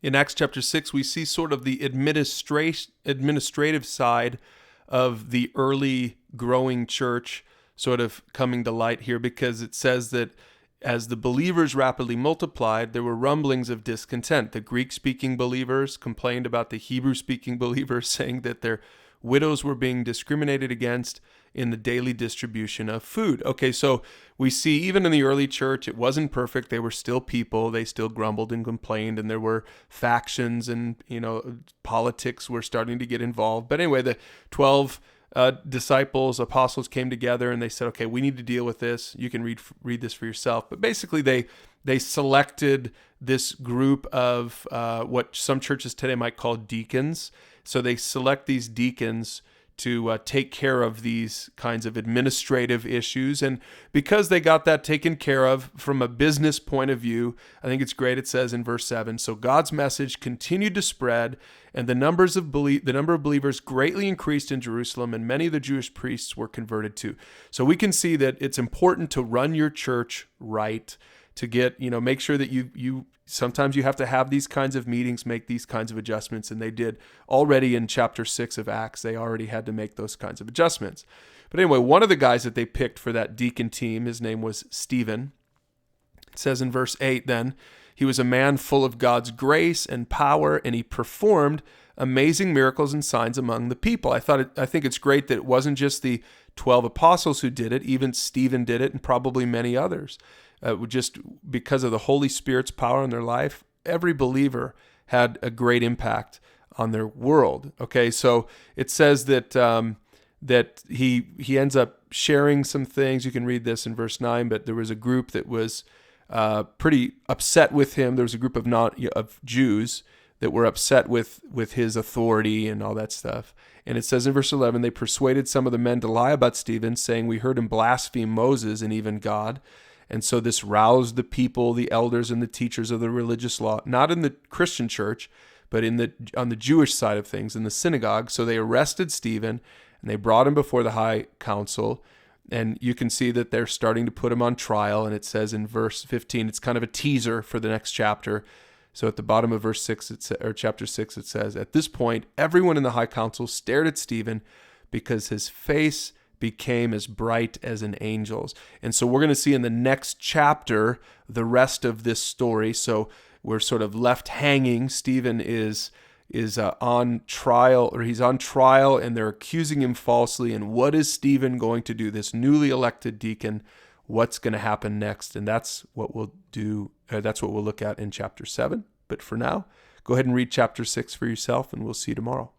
In Acts chapter 6, we see sort of the administrative side of the early growing church sort of coming to light here, because it says that as the believers rapidly multiplied, there were rumblings of discontent. The Greek-speaking believers complained about the Hebrew-speaking believers, saying that their widows were being discriminated against in the daily distribution of food. Okay, so we see even in the early church, it wasn't perfect. They were still people. They still grumbled and complained, and there were factions, and politics were starting to get involved. But anyway, the 12 disciples, apostles came together, and they said, okay, we need to deal with this. You can read this for yourself. But basically, they selected this group of what some churches today might call deacons. So they select these deacons to take care of these kinds of administrative issues. And because they got that taken care of from a business point of view, I think it's great. It says in verse 7, so God's message continued to spread, and the number of believers greatly increased in Jerusalem, and many of the Jewish priests were converted too. So we can see that it's important to run your church right, to get, make sure that you sometimes you have to have these kinds of meetings, make these kinds of adjustments, and they did already in chapter 6 of Acts. They already had to make those kinds of adjustments. But anyway, one of the guys that they picked for that deacon team, his name was Stephen. It says in verse 8, then, he was a man full of God's grace and power, and he performed amazing miracles and signs among the people. I think it's great that it wasn't just the 12 apostles who did it. Even Stephen did it, and probably many others. Just because of the Holy Spirit's power in their life, every believer had a great impact on their world. Okay, so it says that that he ends up sharing some things. You can read this in verse 9, but there was a group that was pretty upset with him. There was a group of Jews that were upset with his authority and all that stuff. And it says in verse 11, they persuaded some of the men to lie about Stephen, saying, we heard him blaspheme Moses and even God. And so this roused the people, the elders and the teachers of the religious law, not in the Christian church, but on the Jewish side of things, in the synagogue. So they arrested Stephen, and they brought him before the high council. And you can see that they're starting to put him on trial. And it says in verse 15, it's kind of a teaser for the next chapter. So at the bottom of verse 6, chapter 6, it says, at this point, everyone in the high council stared at Stephen because his face became as bright as an angel's. And so we're going to see in the next chapter the rest of this story. So we're sort of left hanging. Stephen is on trial, or he's on trial, and they're accusing him falsely. And what is Stephen going to do? This newly elected deacon, what's going to happen next? And that's what we'll do. That's what we'll look at in chapter 7. But for now, go ahead and read chapter 6 for yourself, and we'll see you tomorrow.